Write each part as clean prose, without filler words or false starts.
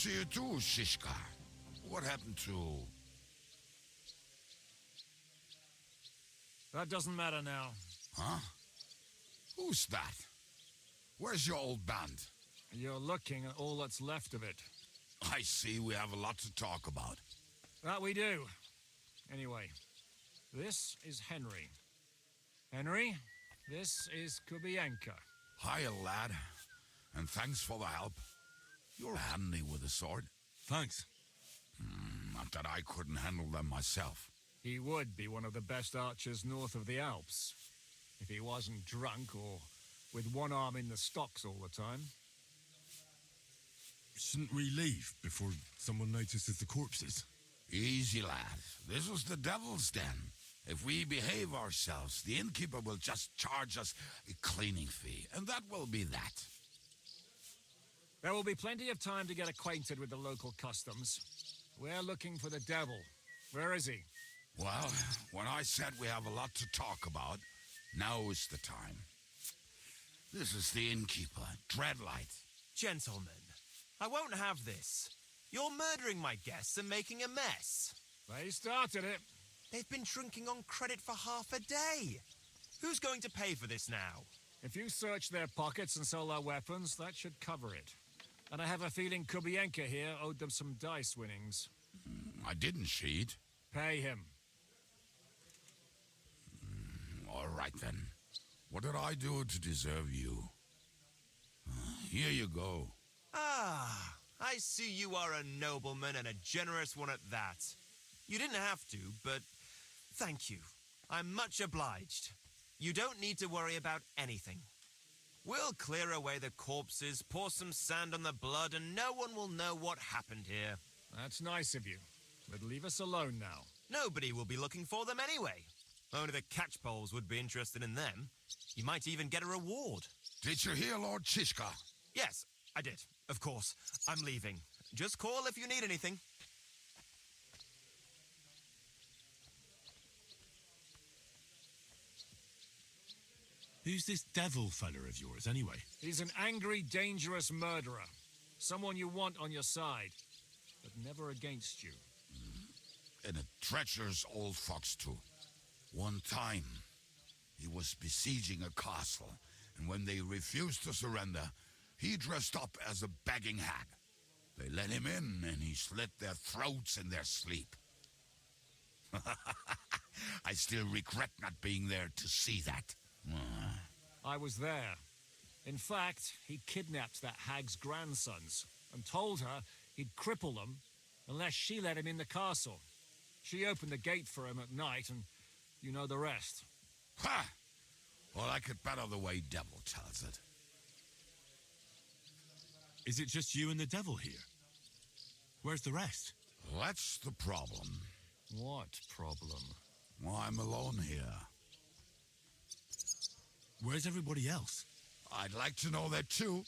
See you too, Shishka. What happened to... That doesn't matter now. Huh? Who's that? Where's your old band? You're looking at all that's left of it. I see we have a lot to talk about. That we do. Anyway, this is Henry. Henry, this is Kubienka. Hiya, lad. And thanks for the help. You're handy with a sword. Thanks. Not that I couldn't handle them myself. He would be one of the best archers north of the Alps, if he wasn't drunk or with one arm in the stocks all the time. Shouldn't we leave before someone notices the corpses? Easy, lad. This was the devil's den. If we behave ourselves, the innkeeper will just charge us a cleaning fee, and that will be that. There will be plenty of time to get acquainted with the local customs. We're looking for the devil. Where is he? Well, when I said we have a lot to talk about, now is the time. This is the innkeeper, Dreadlight. Gentlemen, I won't have this. You're murdering my guests and making a mess. They started it. They've been drinking on credit for half a day. Who's going to pay for this now? If you search their pockets and sell their weapons, that should cover it. And I have a feeling Kubienka here owed them some dice winnings. I didn't cheat. Pay him. All right, then. What did I do to deserve you? Here you go. Ah, I see you are a nobleman and a generous one at that. You didn't have to, but thank you. I'm much obliged. You don't need to worry about anything. We'll clear away the corpses, pour some sand on the blood, and no one will know what happened here. That's nice of you. But leave us alone now. Nobody will be looking for them anyway. Only the catchpoles would be interested in them. You might even get a reward. Did you hear, Lord Chishka? Yes, I did. Of course. I'm leaving. Just call if you need anything. Who's this devil fella of yours, anyway? He's an angry, dangerous murderer. Someone you want on your side, but never against you. And a treacherous old fox, too. One time, he was besieging a castle, and when they refused to surrender, he dressed up as a begging hag. They let him in, and he slit their throats in their sleep. I still regret not being there to see that. I was there. In fact, he kidnapped that hag's grandsons and told her he'd cripple them unless she let him in the castle. She opened the gate for him at night, and you know the rest. Ha! Well, I could better the way Devil tells it. Is it just you and the devil here? Where's the rest? That's the problem. What problem? Well, I'm alone here. Where's everybody else? I'd like to know that too.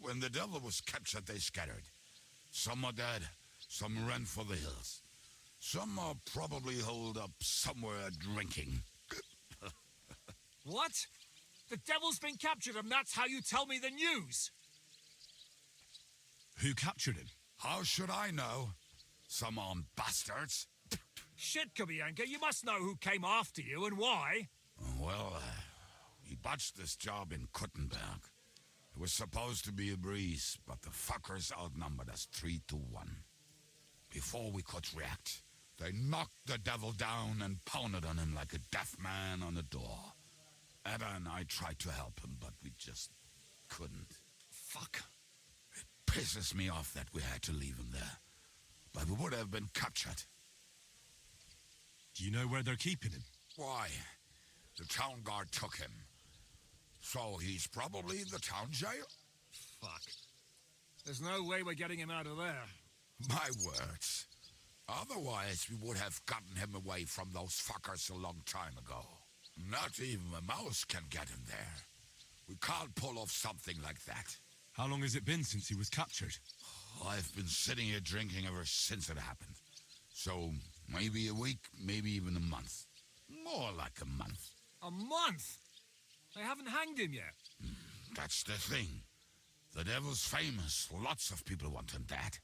When the devil was captured, they scattered. Some are dead, some ran for the hills. Some are probably holed up somewhere drinking. What? The devil's been captured and that's how you tell me the news? Who captured him? How should I know? Some armed bastards. Shit, Kubienka, you must know who came after you and why. Well, he botched this job in Kuttenberg. It was supposed to be a breeze, but the fuckers outnumbered us 3-1. Before we could react, they knocked the devil down and pounded on him like a deaf man on a door. Ada and I tried to help him, but we just couldn't. Fuck. It pisses me off that we had to leave him there. But we would have been captured. Do you know where they're keeping him? Why? The town guard took him. So he's probably in the town jail? Fuck. There's no way we're getting him out of there. My words. Otherwise, we would have gotten him away from those fuckers a long time ago. Not even a mouse can get him there. We can't pull off something like that. How long has it been since he was captured? I've been sitting here drinking ever since it happened. So, maybe a week, maybe even a month. More like a month. A month? They haven't hanged him yet. That's the thing. The devil's famous. Lots of people want him dead.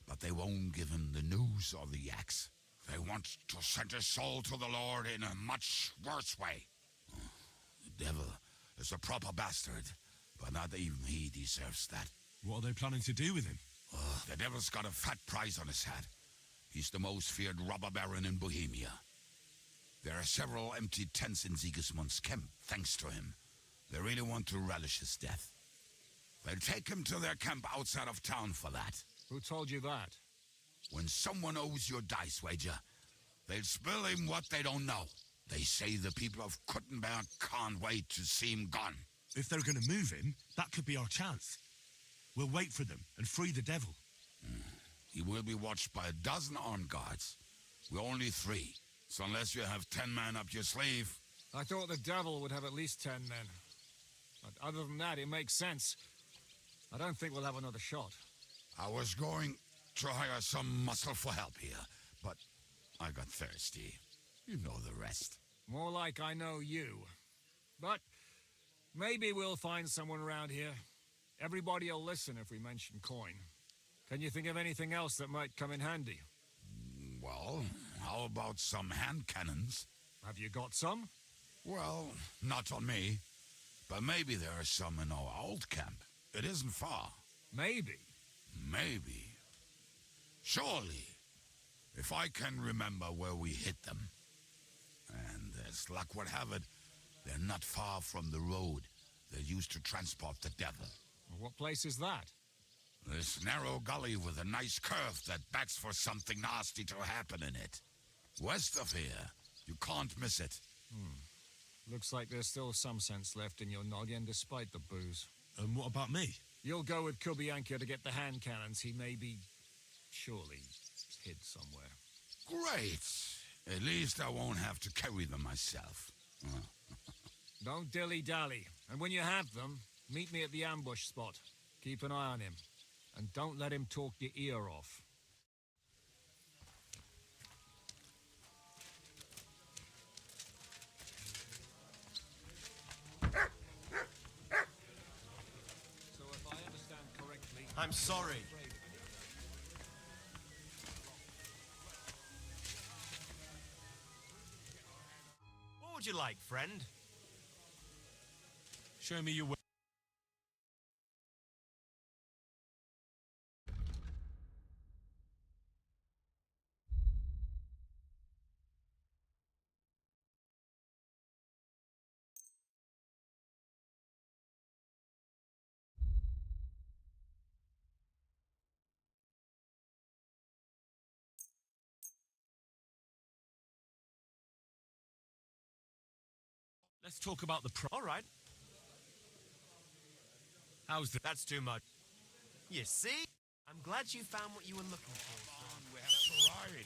But they won't give him the news or the axe. They want to send his soul to the Lord in a much worse way. The devil is a proper bastard, but not even he deserves that. What are they planning to do with him? The devil's got a fat prize on his head. He's the most feared robber baron in Bohemia. There are several empty tents in Sigismund's camp, thanks to him. They really want to relish his death. They'll take him to their camp outside of town for that. Who told you that? When someone owes your dice wager, they'll spill him what they don't know. They say the people of Kuttenberg can't wait to see him gone. If they're going to move him, that could be our chance. We'll wait for them and free the devil. He will be watched by a dozen armed guards. We're only 3, so unless you have 10 men up your sleeve... I thought the devil would have at least 10 men. But other than that, it makes sense. I don't think we'll have another shot. I was going to hire some muscle for help here, but I got thirsty. You know the rest. More like I know you. But maybe we'll find someone around here. Everybody will listen if we mention coin. Can you think of anything else that might come in handy? Well, how about some hand cannons? Have you got some? Well, not on me. But maybe there are some in our old camp. It isn't far. Maybe. Maybe. Surely. If I can remember where we hit them. And as luck would have it, they're not far from the road they used to transport the devil. What place is that? This narrow gully with a nice curve that backs for something nasty to happen in it. West of here. You can't miss it. Looks like there's still some sense left in your noggin despite the booze. And what about me? You'll go with Kubianka to get the hand cannons. He may be... surely hid somewhere. Great. At least I won't have to carry them myself. Don't dilly-dally. And when you have them, meet me at the ambush spot. Keep an eye on him. And don't let him talk your ear off. So if I understand correctly... I'm sorry. What would you like, friend? Show me your way. Let's talk about the All right. How's the... That's too much. You see? I'm glad you found what you were looking for. We have to ride.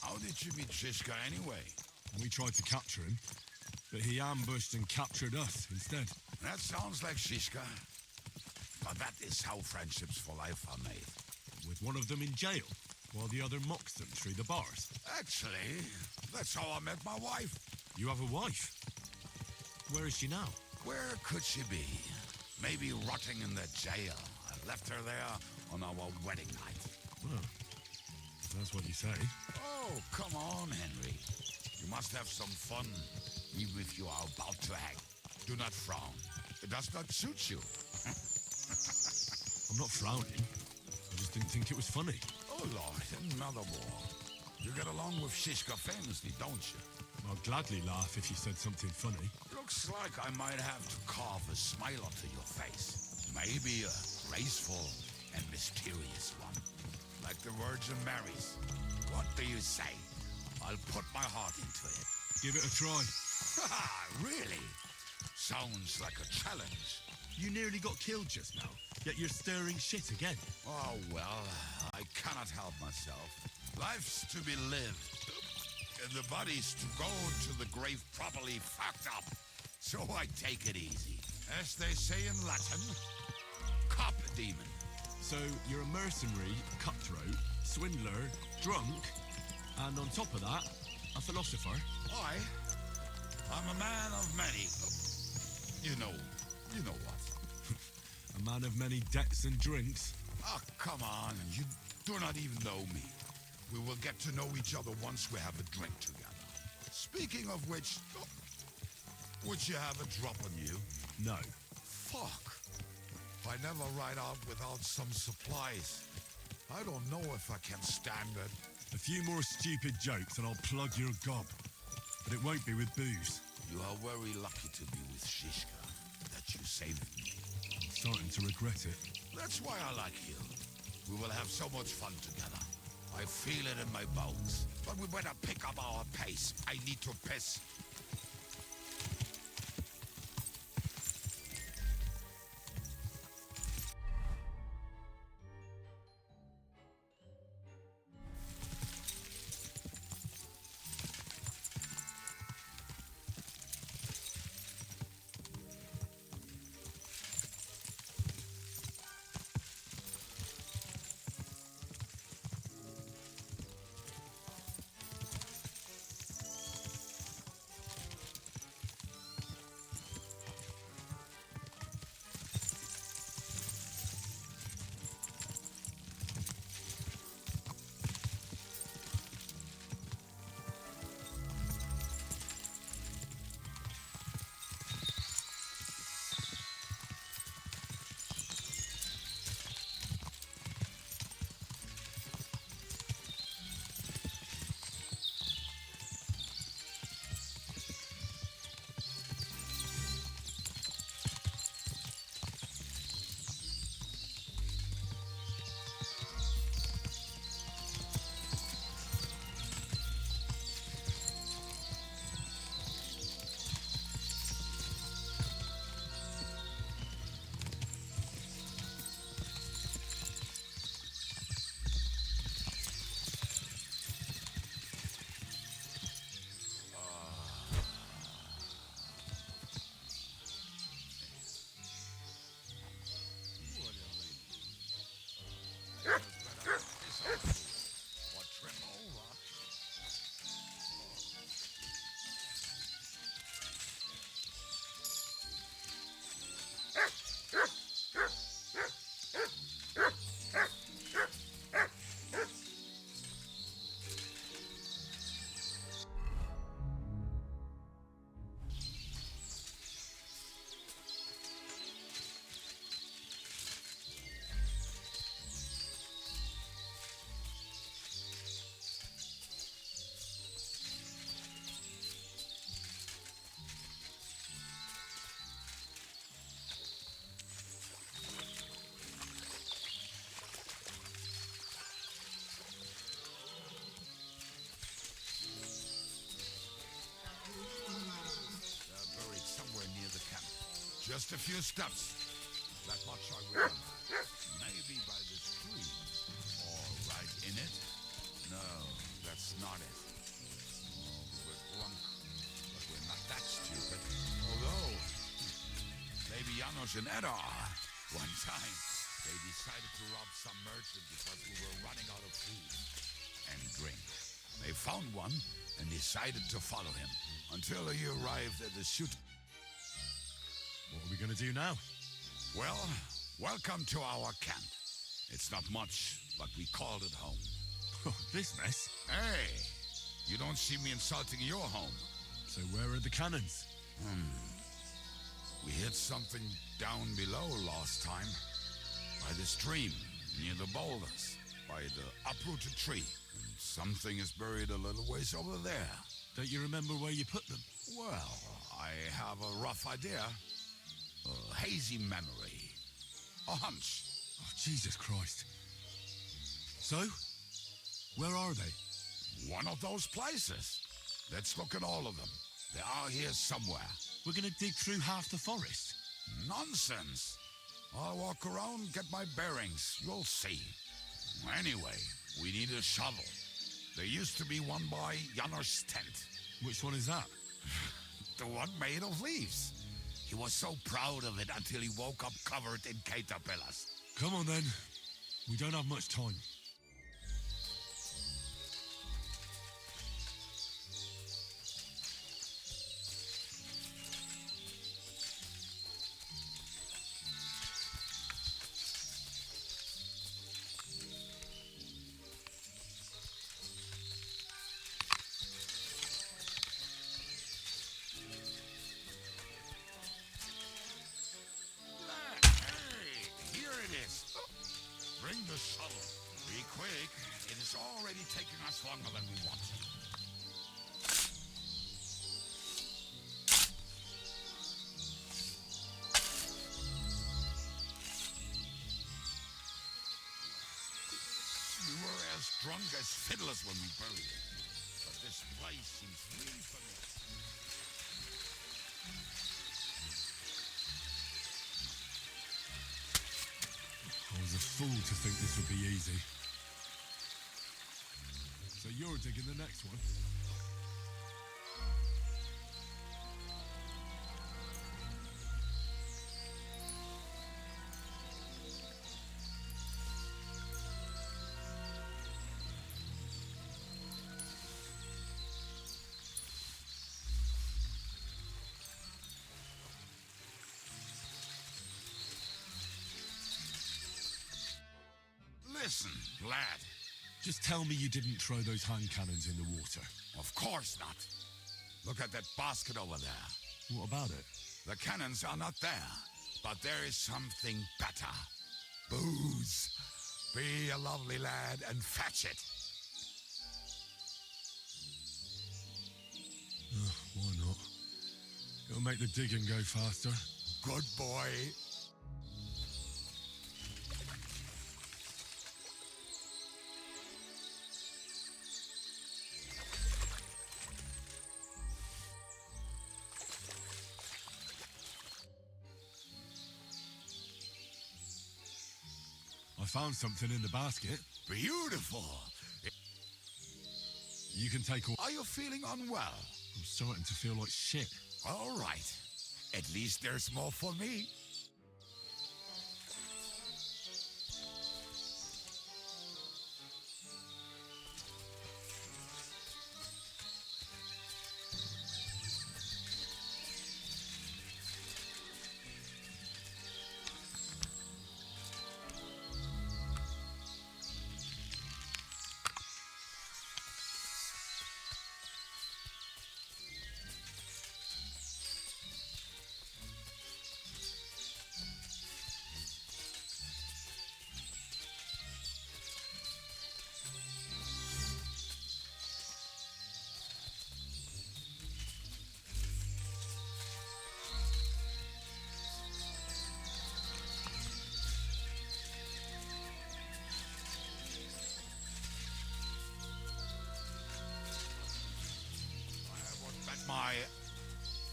How did you meet Shishka anyway? We tried to capture him, but he ambushed and captured us instead. That sounds like Shishka. But that is how friendships for life are made. With one of them in jail, while the other mocks them through the bars. Actually, that's how I met my wife. You have a wife? Where is she now? Where could she be? Maybe rotting in the jail. I left her there on our wedding night. Well, if that's what you say. Oh, come on, Henry. You must have some fun, even if you are about to hang. Do not frown. It does not suit you. I'm not frowning. I just didn't think it was funny. Oh, Lord, another war. You get along with Shishka famously, don't you? I'd gladly laugh if you said something funny. Looks like I might have to carve a smile onto your face. Maybe a graceful and mysterious one. Like the Virgin Mary's. What do you say? I'll put my heart into it. Give it a try. Really? Sounds like a challenge. You nearly got killed just now, yet you're stirring shit again. Oh, well, I cannot help myself. Life's to be lived, and the body's to go to the grave properly fucked up. So I take it easy. As they say in Latin, cop demon. So you're a mercenary, cutthroat, swindler, drunk, and on top of that, A philosopher? I'm a man of many. You know what? A man of many debts and drinks? Ah, come on, you do not even know me. We will get to know each other once we have a drink together. Speaking of which, would you have a drop on you? No. Fuck. I never ride out without some supplies. I don't know if I can stand it. A few more stupid jokes and I'll plug your gob. But it won't be with booze. You are very lucky to be with Shishka, that you saved me. I'm starting to regret it. That's why I like you. We will have so much fun together. I feel it in my bones. But we better pick up our pace. I need to piss. Just a few steps. That much I remember. Maybe by the stream. Or right in it. No, that's not it. Oh, we're drunk. But we're not that stupid. Although, maybe Janos and Ed are. One time, they decided to rob some merchant because we were running out of food and drink. They found one and decided to follow him until he arrived at the shoot. What are we going to do now? Well, welcome to our camp. It's not much, but we called it home. Oh, this mess? Hey, you don't see me insulting your home. So where are the cannons? We hit something down below last time. By the stream, near the boulders. By the uprooted tree. And something is buried a little ways over there. Don't you remember where you put them? Well, I have a rough idea. A hazy memory. A hunch. Oh, Jesus Christ. So, where are they? One of those places. Let's look at all of them. They are here somewhere. We're going to dig through half the forest. Nonsense. I'll walk around, get my bearings. You'll see. Anyway, we need a shovel. There used to be one by Janos' tent. Which one is that? The one made of leaves. He was so proud of it until he woke up covered in caterpillars. Come on then. We don't have much time. quick. It is already taking us longer than we wanted. We were as drunk as fiddlers when we buried it. But this place seems really familiar. I was a fool to think this would be easy. So you're digging the next one? Listen, lad. Just tell me you didn't throw those hand cannons in the water. Of course not. Look at that basket over there. What about it? The cannons are not there, but there is something better. Booze. Be a lovely lad and fetch it. Why not? It'll make the digging go faster. Good boy. I found something in the basket. Beautiful. You can take all... Are you feeling unwell? I'm starting to feel like shit. All right. At least there's more for me.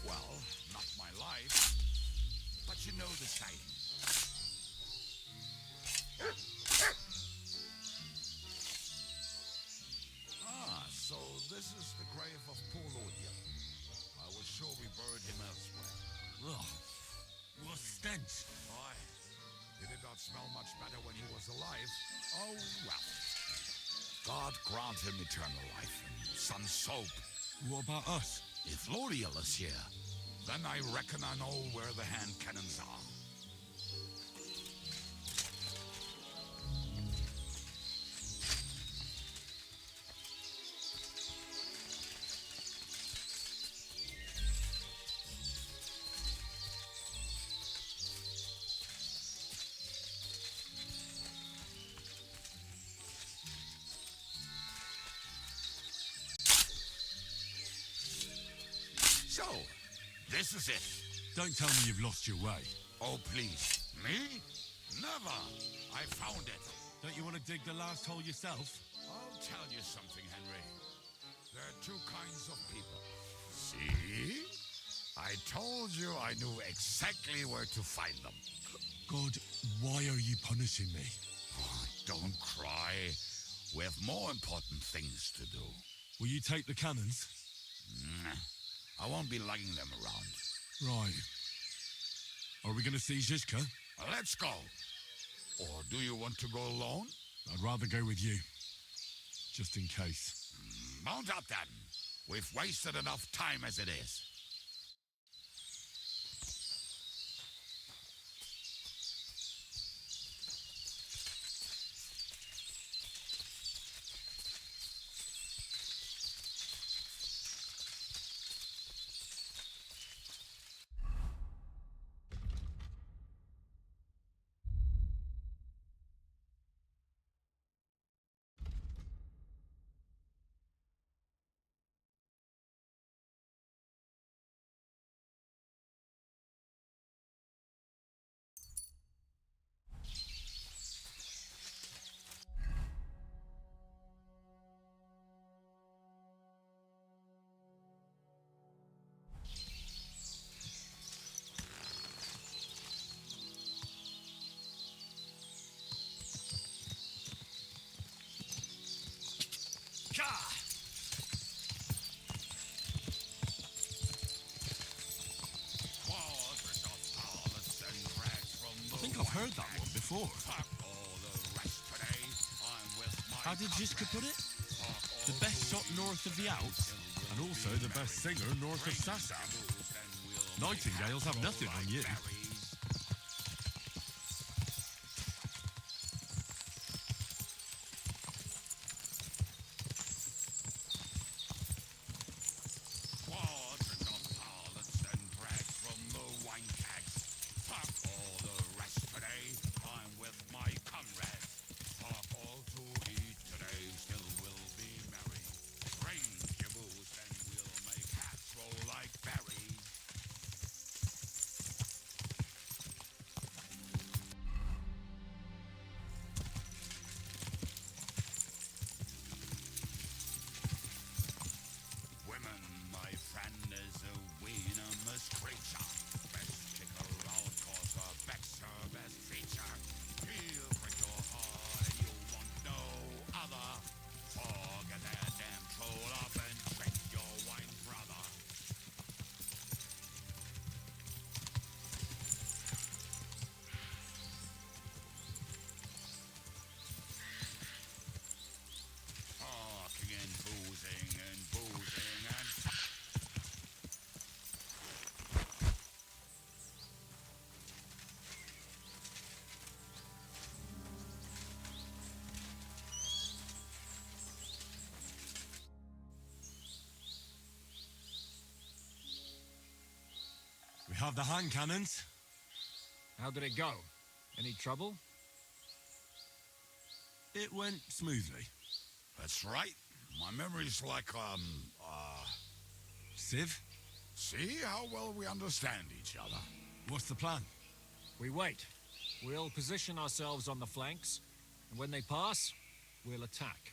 Well, not my life, but you know the saying. So this is the grave of poor Lodiel. I was sure we buried him elsewhere. Ugh. What stench. Why? He did not smell much better when he was alive. Oh, well. God grant him eternal life and some soap. What about us? If Lodiel is here, then I reckon I know where the hand cannons are. So, this is it. Don't tell me you've lost your way. Oh, please. Me? Never. I found it. Don't you want to dig the last hole yourself? I'll tell you something, Henry. There are two kinds of people. See? I told you I knew exactly where to find them. God, why are you punishing me? Oh, don't cry. We have more important things to do. Will you take the cannons? I won't be lugging them around. Right. Are we going to see Zizka? Let's go. Or do you want to go alone? I'd rather go with you. Just in case. Mount up then. We've wasted enough time as it is. heard that one before. Fuck all the rest today. I'm with my How did Jiska put it? The best shot north of the Alps, and also the best singer north of Sasau. Nightingales have nothing on you. Quadrant of harlots and drags from the wine kegs. Fuck all the rest today. I'm with my comrades. Fuck all to eat today. Still will be merry. Bring your booze and we'll make hats roll like berries. Women, my friend, is a venomous creature. Best kicker out, cause her back's her best feature. He'll break your heart and you want no other. Forget that damn troll up and drink your wine, brother. Talking and boozing and boozing and We have the hand cannons. How did it go? Any trouble? It went smoothly. That's right. My memory's like, Civ, see how well we understand each other. what's the plan? We wait. We'll position ourselves on the flanks, and when they pass, we'll attack.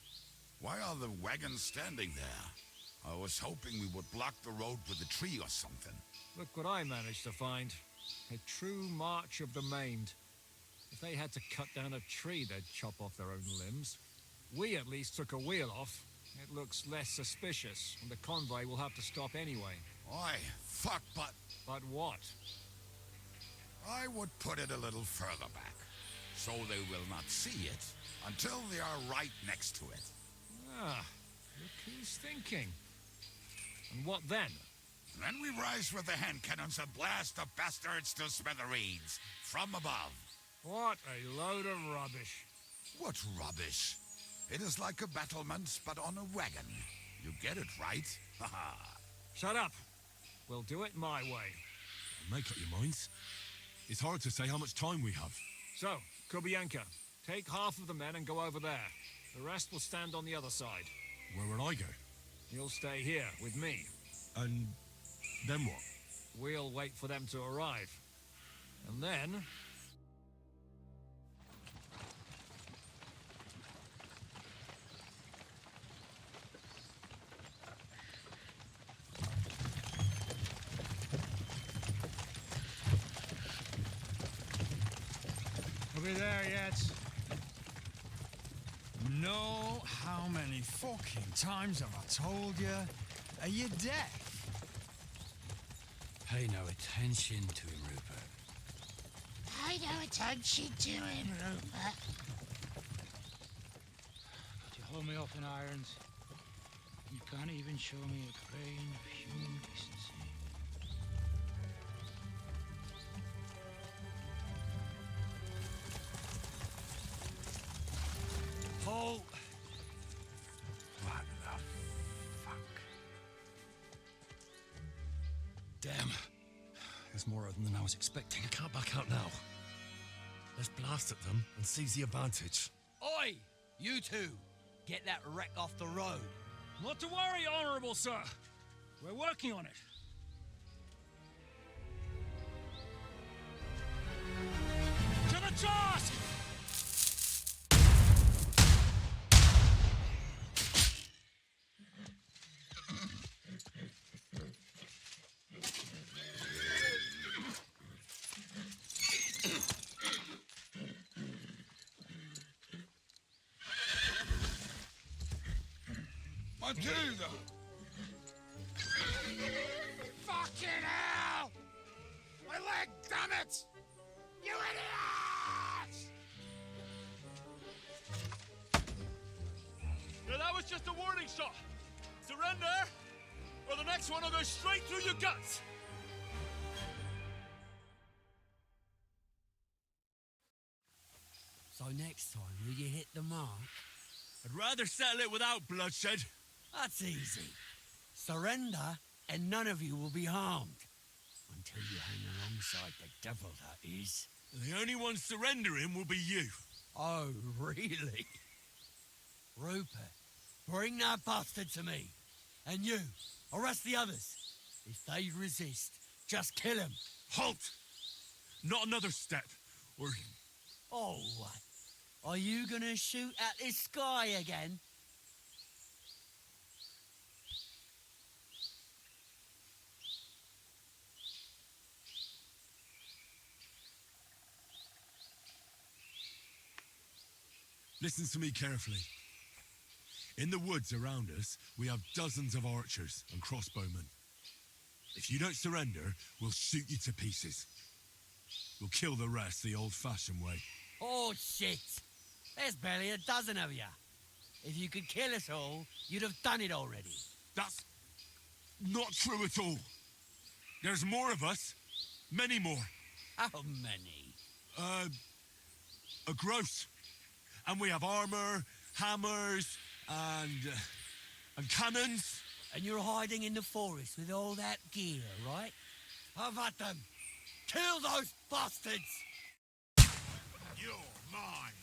Why are the wagons standing there? I was hoping we would block the road with a tree or something. Look what I managed to find. A true march of the maimed. If they had to cut down a tree, they'd chop off their own limbs. We at least took a wheel off. It looks less suspicious, and the convoy will have to stop anyway. Oi, fuck, but But what? I would put it a little further back, so they will not see it until they are right next to it. Ah, look who's thinking. And what then? Then we rise with the hand cannons and blast the bastards to smithereens from above. What a load of rubbish. What rubbish. It is like a battlement, but on a wagon. You get it, right? Haha. Shut up. We'll do it my way. Make up your minds. It's hard to say how much time we have. So, Kubienka, take half of the men and go over there. The rest will stand on the other side. Where will I go? You'll stay here with me. And then what? We'll wait for them to arrive. And then... Are we there yet? No, how many fucking times have I told you? Are you deaf? Pay no attention to him, Rupert. Pay no attention to him, Rupert. Could you hold me up in irons? You can't even show me a grain of human decency. Halt! What the fuck? Damn. There's more of them than I was expecting. We can't back out now. Let's blast at them and seize the advantage. Oi! You two! Get that wreck off the road. Not to worry, Honorable Sir. We're working on it. To the task! Matilda! Fucking hell! My leg, damn it! You idiot! just a warning shot. Surrender, or the next one will go straight through your guts. So next time, will you hit the mark? I'd rather settle it without bloodshed. That's easy. Surrender, and none of you will be harmed. Until you hang alongside the devil, that is. The only one surrendering will be you. Oh, really? Rupert, bring that bastard to me. And you, arrest the others. If they resist, just kill him. Halt! Not another step, or... Oh, what? Are you gonna shoot at this sky again? Listen to me carefully. In the woods around us, we have dozens of archers and crossbowmen. If you don't surrender, we'll shoot you to pieces. We'll kill the rest the old-fashioned way. Oh, shit! There's barely a dozen of you. If you could kill us all, you'd have done it already. That's not true at all. There's more of us. Many more. How many? A gross. And we have armor, hammers, and cannons. And you're hiding in the forest with all that gear, right? Have at them. Kill those bastards! You're mine.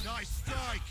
Nice strike!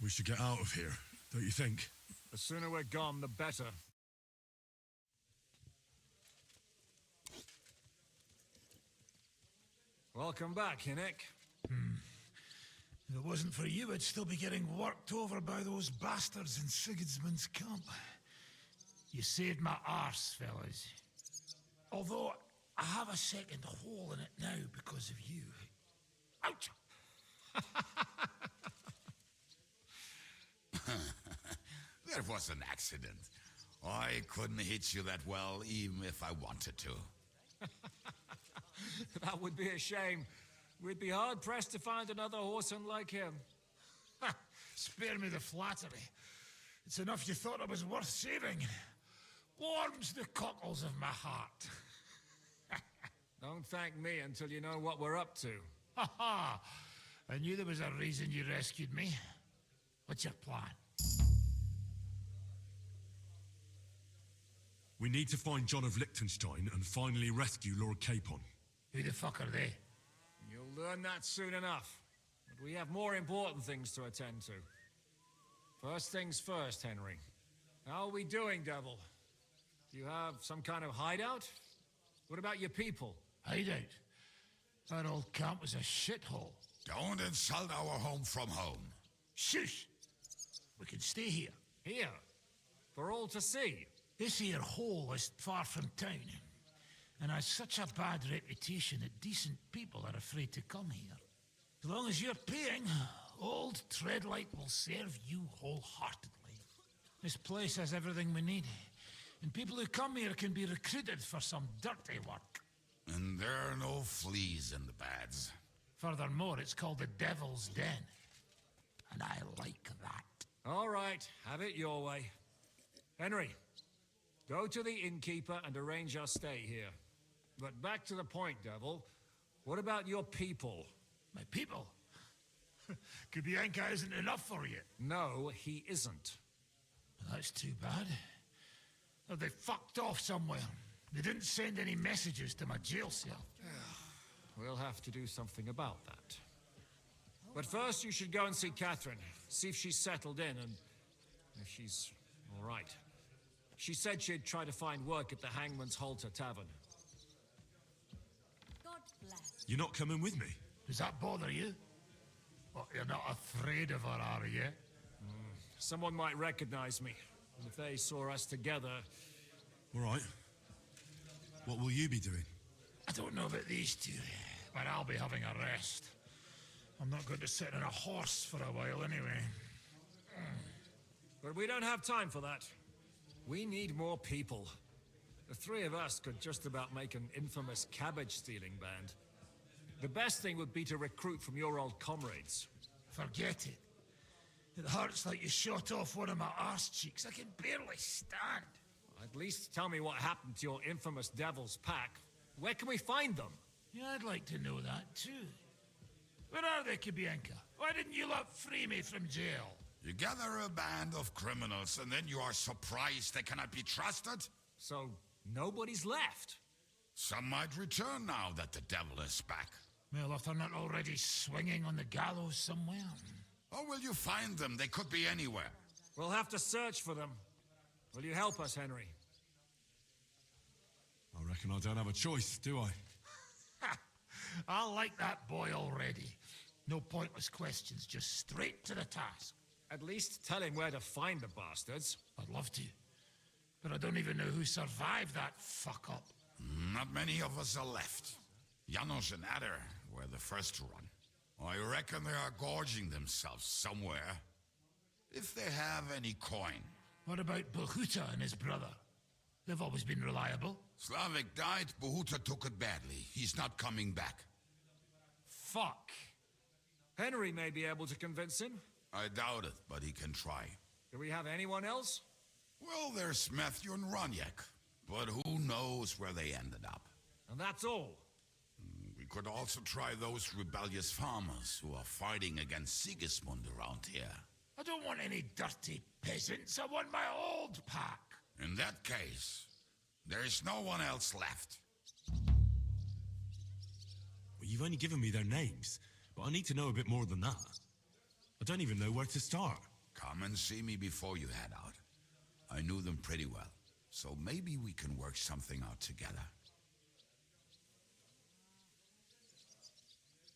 We should get out of here, don't you think? The sooner we're gone, the better. Welcome back, Hinnick. If it wasn't for you, I'd still be getting worked over by those bastards in Sigismund's camp. You saved my arse, fellas. Although, I have a second hole in it now because of you. Ouch! That was an accident. I couldn't hit you that well, even if I wanted to. That would be a shame. We'd be hard-pressed to find another horseman like him. Spare me the flattery. It's enough you thought I was worth saving. Warms the cockles of my heart. Don't thank me until you know what we're up to. Ha ha! I knew there was a reason you rescued me. What's your plan? We need to find John of Liechtenstein and finally rescue Lord Capon. Who the fuck are they? You'll learn that soon enough. But we have more important things to attend to. First things first, Henry. How are we doing, Devil? Do you have some kind of hideout? What about your people? Hideout? That old camp was a shithole. Don't insult our home from home. Shush! We can stay here. Here? For all to see? This here hole is far from town, and has such a bad reputation that decent people are afraid to come here. As long as you're paying, old Treadlight will serve you wholeheartedly. This place has everything we need, and people who come here can be recruited for some dirty work. And there are no fleas in the beds. Furthermore, it's called the Devil's Den, and I like that. All right, have it your way. Henry, go to the innkeeper and arrange our stay here. But back to the point, Devil. What about your people? My people? Kubienka isn't enough for you. No, he isn't. That's too bad. Oh, they fucked off somewhere. They didn't send any messages to my jail cell. We'll have to do something about that. But first, you should go and see Catherine. See if she's settled in and if she's all right. She said she'd try to find work at the Hangman's Halter Tavern. God bless. You're not coming with me? Does that bother you? What, you're not afraid of her, are you? Someone might recognize me. And if they saw us together... All right. What will you be doing? I don't know about these two, but I'll be having a rest. I'm not going to sit on a horse for a while anyway. But we don't have time for that. We need more people. The three of us could just about make an infamous cabbage-stealing band. The best thing would be to recruit from your old comrades. Forget it. It hurts like you shot off one of my arse cheeks. I can barely stand. At least tell me what happened to your infamous Devil's Pack. Where can we find them? Yeah, I'd like to know that too. Where are they, Kubienka? Why didn't you lot free me from jail? You gather a band of criminals and then you are surprised they cannot be trusted? So, nobody's left? Some might return now that the devil is back. Well, if they're not already swinging on the gallows somewhere. How will you find them? They could be anywhere. We'll have to search for them. Will you help us, Henry? I reckon I don't have a choice, do I? I like that boy already. No pointless questions, just straight to the task. At least tell him where to find the bastards. I'd love to. But I don't even know who survived that fuck-up. Not many of us are left. Janos and Adder were the first to run. I reckon they are gorging themselves somewhere. If they have any coin. What about Bohuta and his brother? They've always been reliable. Slavik died, Bohuta took it badly. He's not coming back. Fuck. Henry may be able to convince him. I doubt it, but he can try. Do we have anyone else? Well, there's Matthew and Roniak, but who knows where they ended up. And that's all. We could also try those rebellious farmers who are fighting against Sigismund around here. I don't want any dirty peasants. I want my old pack. In that case, there's no one else left. Well, you've only given me their names, but I need to know a bit more than that. I don't even know where to start. Come and see me before you head out. I knew them pretty well, so maybe we can work something out together.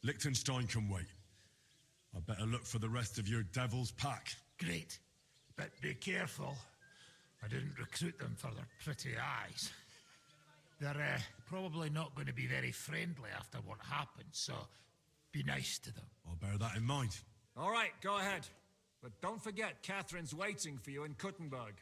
Liechtenstein can wait. I better look for the rest of your devil's pack. Great. But be careful. I didn't recruit them for their pretty eyes. They're probably not going to be very friendly after what happened, so be nice to them. I'll bear that in mind. All right, go ahead. But don't forget, Catherine's waiting for you in Kuttenberg.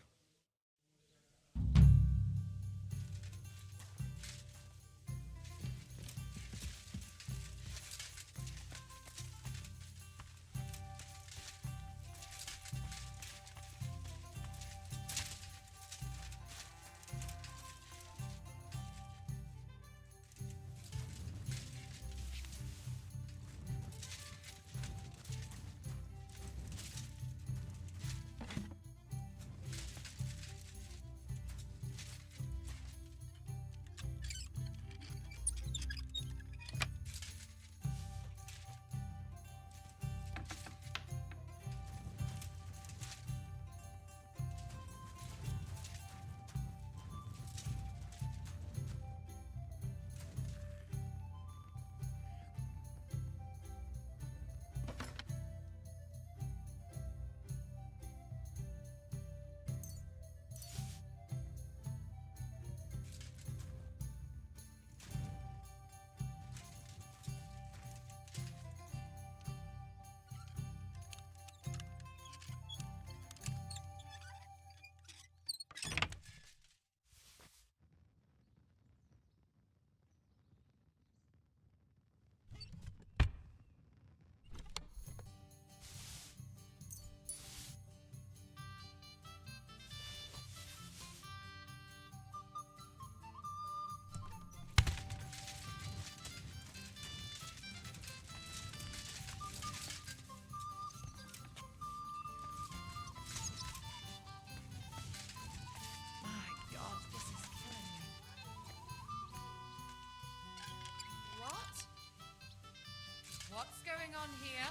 What's going on here?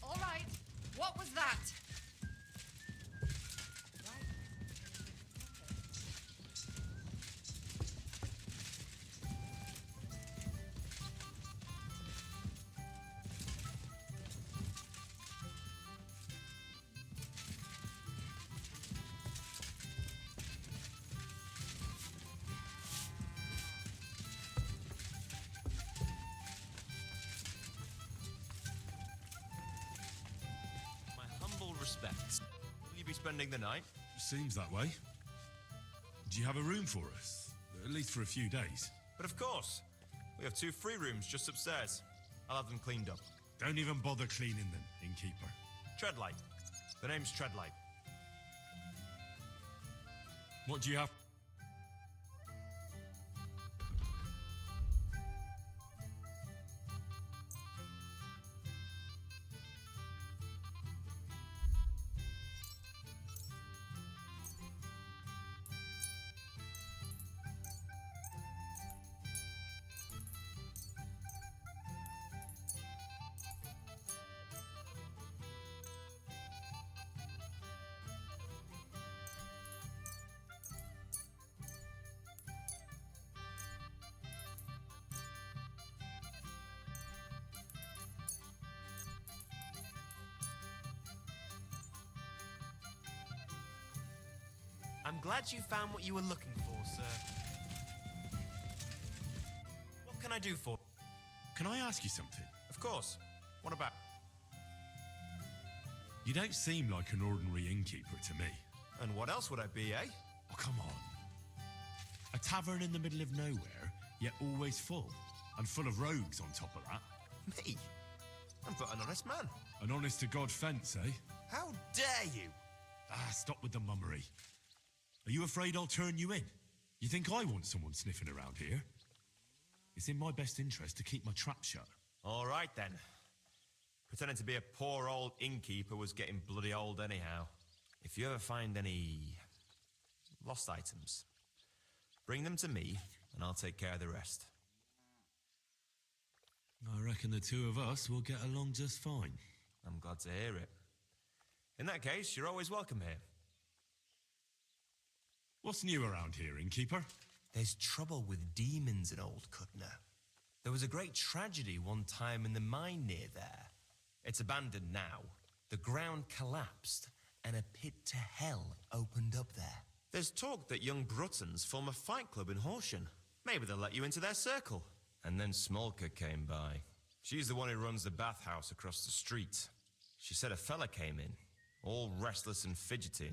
All right, what was that? Respects. Will you be spending the night? Seems that way. Do you have a room for us? At least for a few days. But of course. We have 2 free rooms just upstairs. I'll have them cleaned up. Don't even bother cleaning them, innkeeper. Treadlight. The name's Treadlight. What do you have? I'm glad you found what you were looking for, sir. What can I do for? Can I ask you something? Of course. What about? You don't seem like an ordinary innkeeper to me. And what else would I be, eh? Oh, come on. A tavern in the middle of nowhere, yet always full. And full of rogues on top of that. Me? I'm but an honest man. An honest-to-God fence, eh? How dare you? Stop with the mummery. Are you afraid I'll turn you in? You think I want someone sniffing around here? It's in my best interest to keep my trap shut. All right, then. Pretending to be a poor old innkeeper was getting bloody old anyhow. If you ever find any lost items, Bring them to me, and I'll take care of the rest. I reckon the two of us will get along just fine. I'm glad to hear it. In that case, you're always welcome here. What's new around here, innkeeper? There's trouble with demons in Old Cutner. There was a great tragedy one time in the mine near there. It's abandoned now. The ground collapsed, and a pit to hell opened up there. There's talk that young Bruttons form a fight club in Horsham. Maybe they'll let you into their circle. And then Smolka came by. She's the one who runs the bathhouse across the street. She said a fella came in, all restless and fidgety,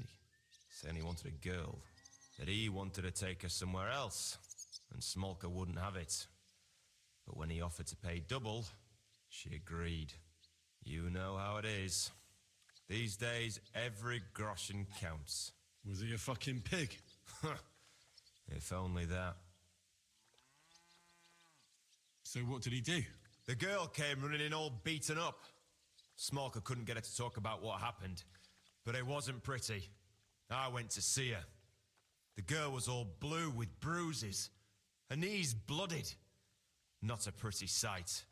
saying he wanted a girl. That he wanted to take her somewhere else, and Smolka wouldn't have it. But when he offered to pay double, she agreed. You know how it is. These days, every groschen counts. Was he a fucking pig? If only that. So what did he do? The girl came running in all beaten up. Smolka couldn't get her to talk about what happened, but it wasn't pretty. I went to see her. The girl was all blue with bruises, her knees blooded. Not a pretty sight.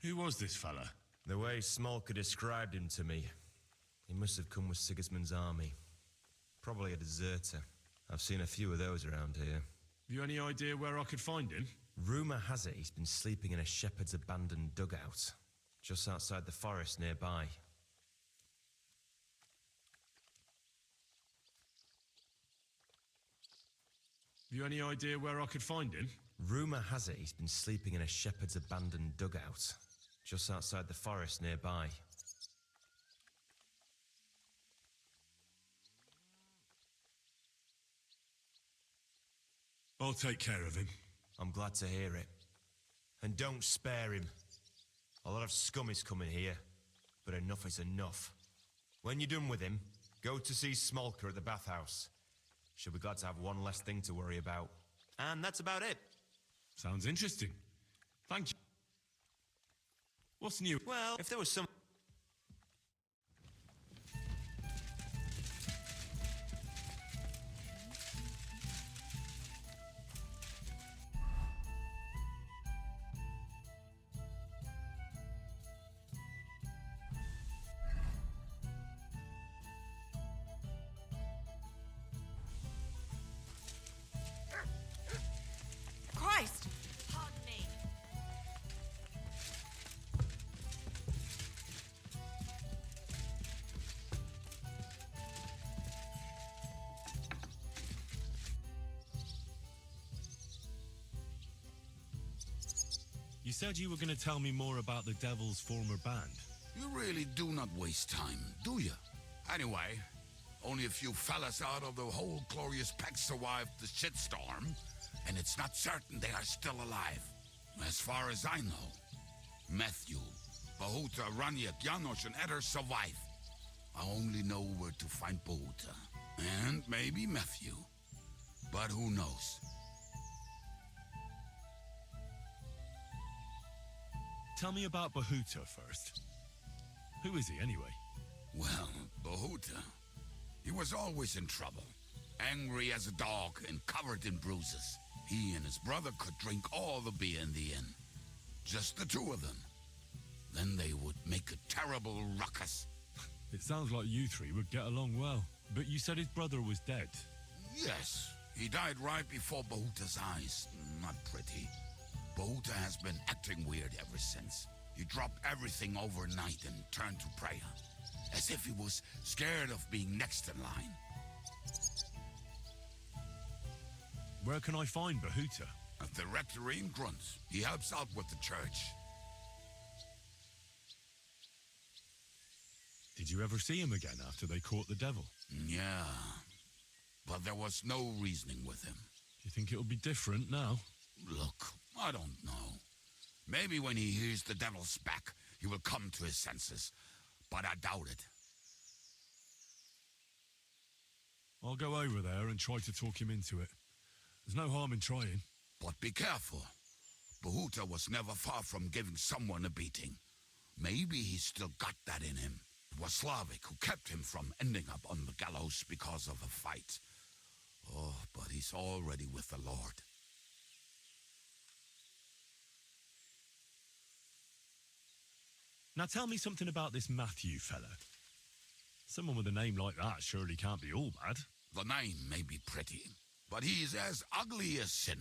Who was this fella? The way Smolka described him to me, he must have come with Sigismund's army. Probably a deserter. I've seen a few of those around here. Have you any idea where I could find him? Rumour has it he's been sleeping in a shepherd's abandoned dugout, just outside the forest nearby. Have you any idea where I could find him? Rumour has it he's been sleeping in a shepherd's abandoned dugout, just outside the forest nearby. I'll take care of him. I'm glad to hear it. And don't spare him. A lot of scum is coming here, but enough is enough. When you're done with him, go to see Smolka at the bathhouse. She'll be glad to have one less thing to worry about. And that's about it. Sounds interesting. Thank you. What's new? Well, if there was some... Christ! Pardon me. You said you were going to tell me more about the Devil's former band. You really do not waste time, do you? Anyway, only a few fellas out of the whole glorious pack survived the shitstorm, and it's not certain they are still alive. As far as I know, Matthew, Bahuta, Raniak, Janosch, and Eder survive. I only know where to find Bahuta, and maybe Matthew. But who knows? Tell me about Bahuta first. Who is he, anyway? Well, Bahuta, he was always in trouble. Angry as a dog and covered in bruises. He and his brother could drink all the beer in the inn. Just the two of them. Then they would make a terrible ruckus. It sounds like you three would get along well. But you said his brother was dead. Yes, he died right before Bahuta's eyes. Not pretty. Bahuta has been acting weird ever since. He dropped everything overnight and turned to prayer. As if he was scared of being next in line. Where can I find Bahuta? At the rectory in Grunt. He helps out with the church. Did you ever see him again after they caught the devil? Yeah, but there was no reasoning with him. Do you think it'll be different now? Look, I don't know. Maybe when he hears the devil's back, he will come to his senses. But I doubt it. I'll go over there and try to talk him into it. There's no harm in trying. But be careful. Bahuta was never far from giving someone a beating. Maybe he's still got that in him. It was Slavik who kept him from ending up on the gallows because of a fight. but he's already with the Lord. Now tell me something about this Matthew fella. Someone with a name like that surely can't be all bad. The name may be pretty, but he's as ugly as sin.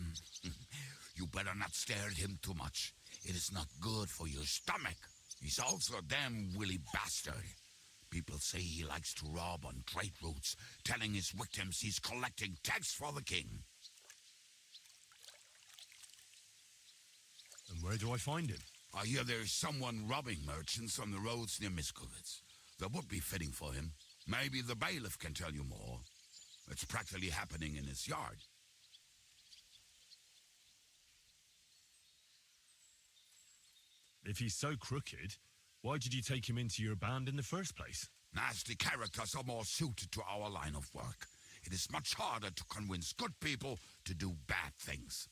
You better not stare at him too much. It is not good for your stomach. He's also a damn willy bastard. People say he likes to rob on trade routes, telling his victims he's collecting tax for the king. And where do I find him? I hear there's someone robbing merchants on the roads near Miskovitz. That would be fitting for him. Maybe the bailiff can tell you more. It's practically happening in his yard. If he's so crooked, why did you take him into your band in the first place? Nasty characters are more suited to our line of work. It is much harder to convince good people to do bad things.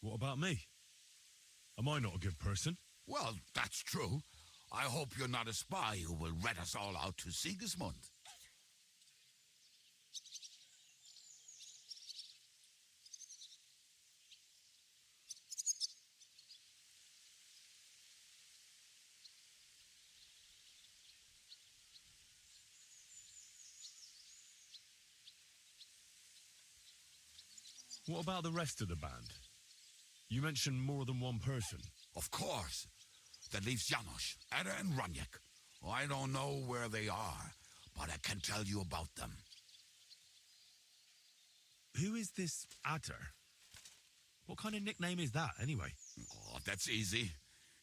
What about me? Am I not a good person? Well, that's true. I hope you're not a spy who will rat us all out to Sigismund. What about the rest of the band? You mentioned more than one person. Of course. That leaves Janos, Ada, and Raniek. I don't know where they are, but I can tell you about them. Who is this Adder? What kind of nickname is that, anyway? Oh, that's easy.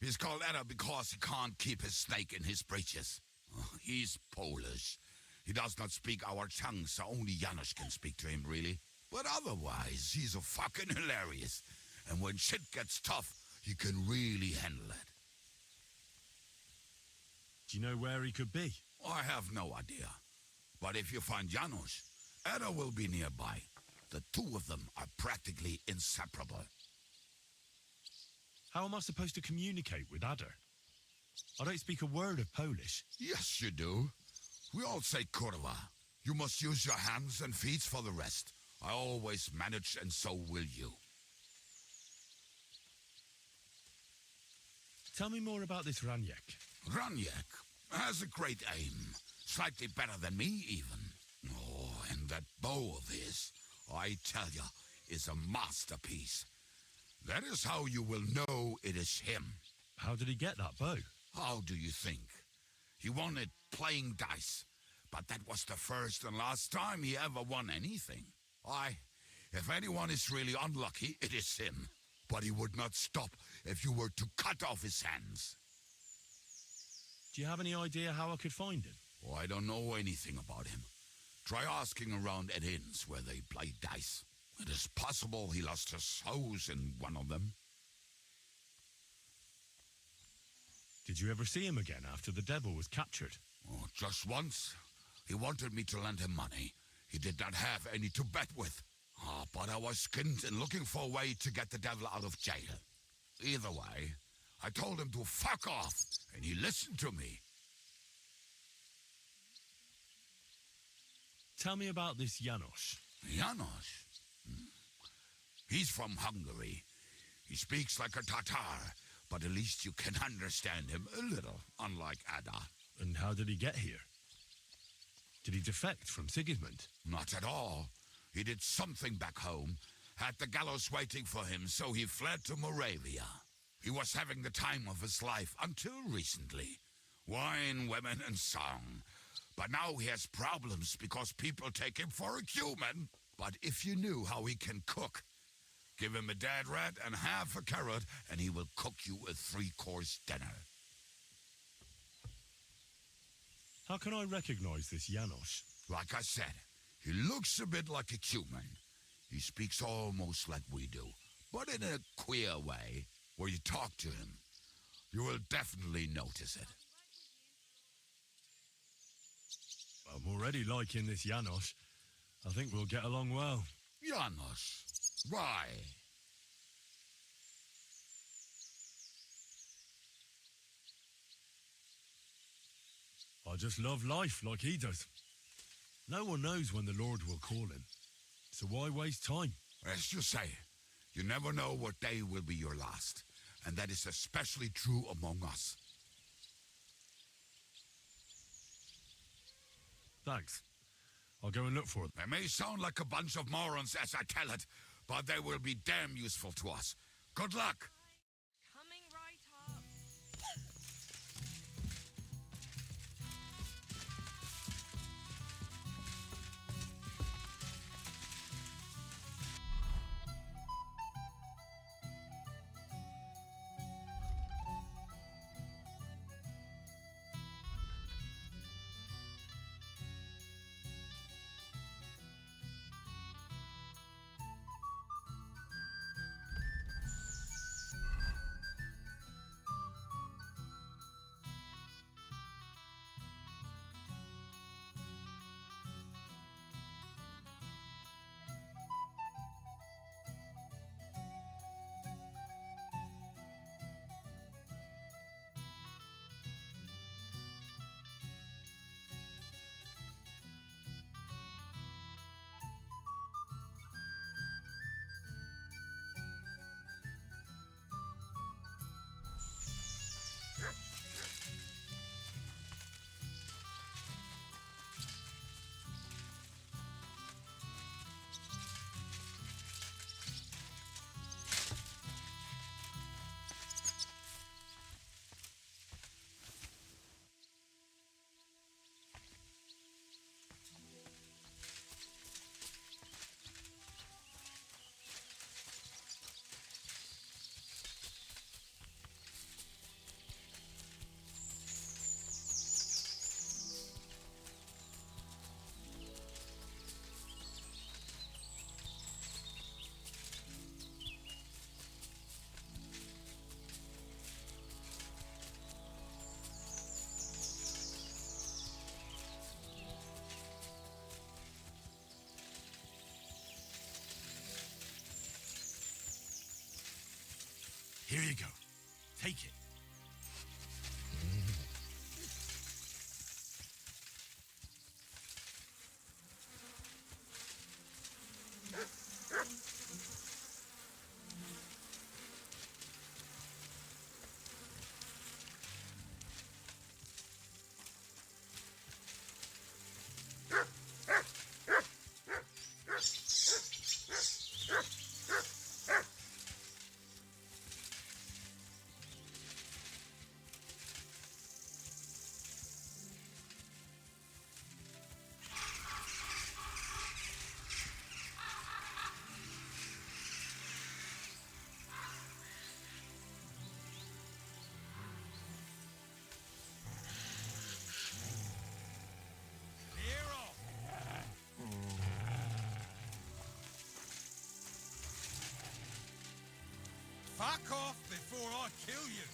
He's called Ada because he can't keep his snake in his breeches. He's Polish. He does not speak our tongue, so only Janos can speak to him, really. But otherwise, he's a fucking hilarious. And when shit gets tough, he can really handle it. Do you know where he could be? I have no idea. But if you find Janos, Ada will be nearby. The two of them are practically inseparable. How am I supposed to communicate with Adder? I don't speak a word of Polish. Yes, you do. We all say kurwa. You must use your hands and feet for the rest. I always manage, and so will you. Tell me more about this Raniek. Raniek has a great aim. Slightly better than me, even. Oh, and that bow of his, I tell you, is a masterpiece. That is how you will know it is him. How did he get that bow? How do you think? He won it playing dice. But that was the first and last time he ever won anything. If anyone is really unlucky, it is him. But he would not stop if you were to cut off his hands. Do you have any idea how I could find him? Oh, I don't know anything about him. Try asking around at inns where they play dice. It is possible he lost his hose in one of them. Did you ever see him again after the devil was captured? Oh, just once. He wanted me to lend him money. He did not have any to bet with. But I was skinned and looking for a way to get the devil out of jail. Either way, I told him to fuck off, and he listened to me. Tell me about this Janos. Janos? He's from Hungary. He speaks like a Tatar, but at least you can understand him a little, unlike Ada. And how did he get here? Did he defect from Sigismund? Not at all. He did something back home, had the gallows waiting for him, so he fled to Moravia. He was having the time of his life until recently. Wine, women, and song. But now he has problems because people take him for a human. But if you knew how he can cook, give him a dead rat and half a carrot, and he will cook you a 3-course dinner. How can I recognize this Janos? Like I said, he looks a bit like a human. He speaks almost like we do, but in a queer way. Where you talk to him, you will definitely notice it. I'm already liking this Janos. I think we'll get along well. Janos? Why? I just love life like he does. No one knows when the Lord will call him, so why waste time? As you say, you never know what day will be your last, and that is especially true among us. Thanks. I'll go and look for them. They may sound like a bunch of morons as I tell it, but they will be damn useful to us. Good luck! Coming right up. Here you go. Take it. Fuck off before I kill you!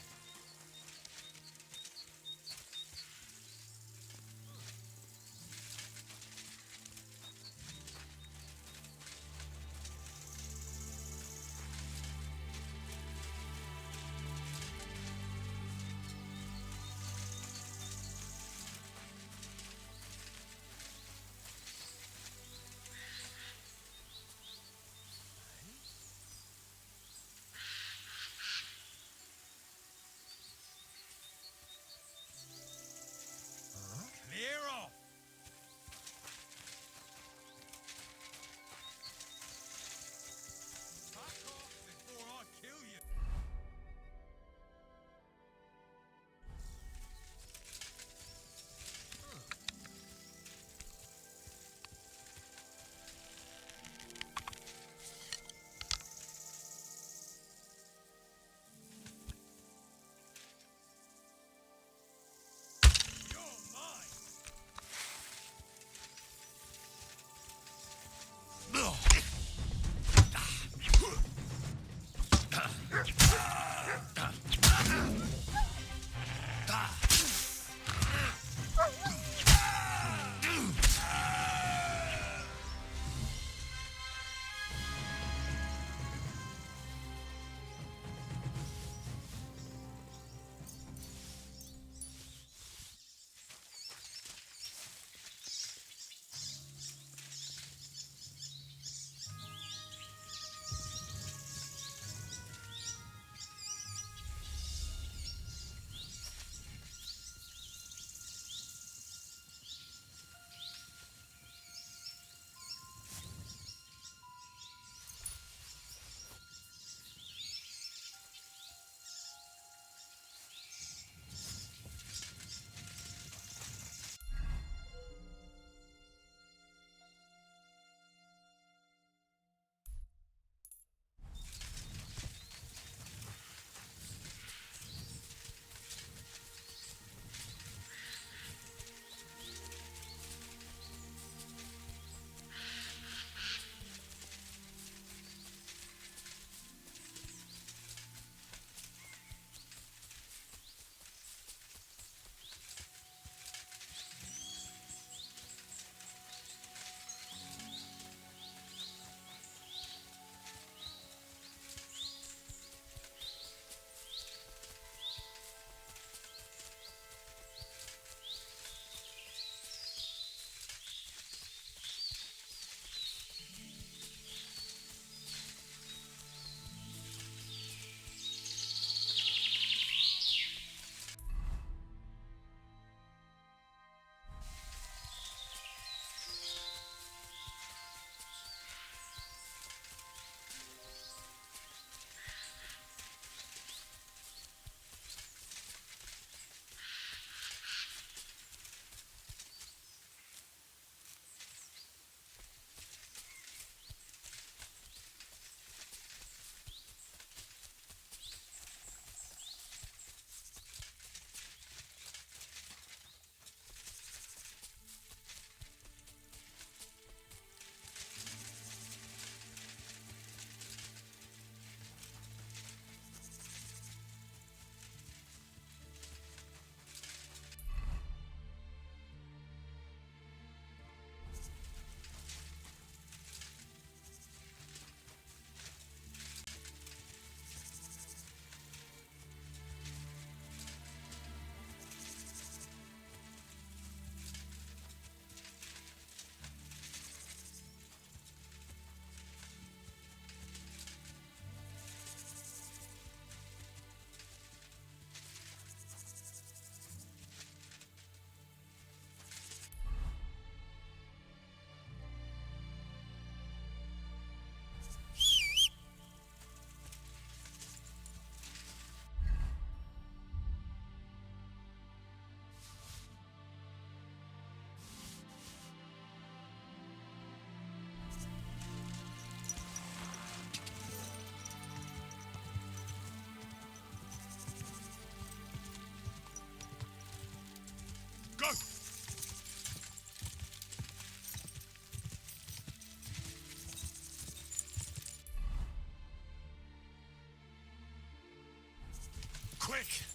quick!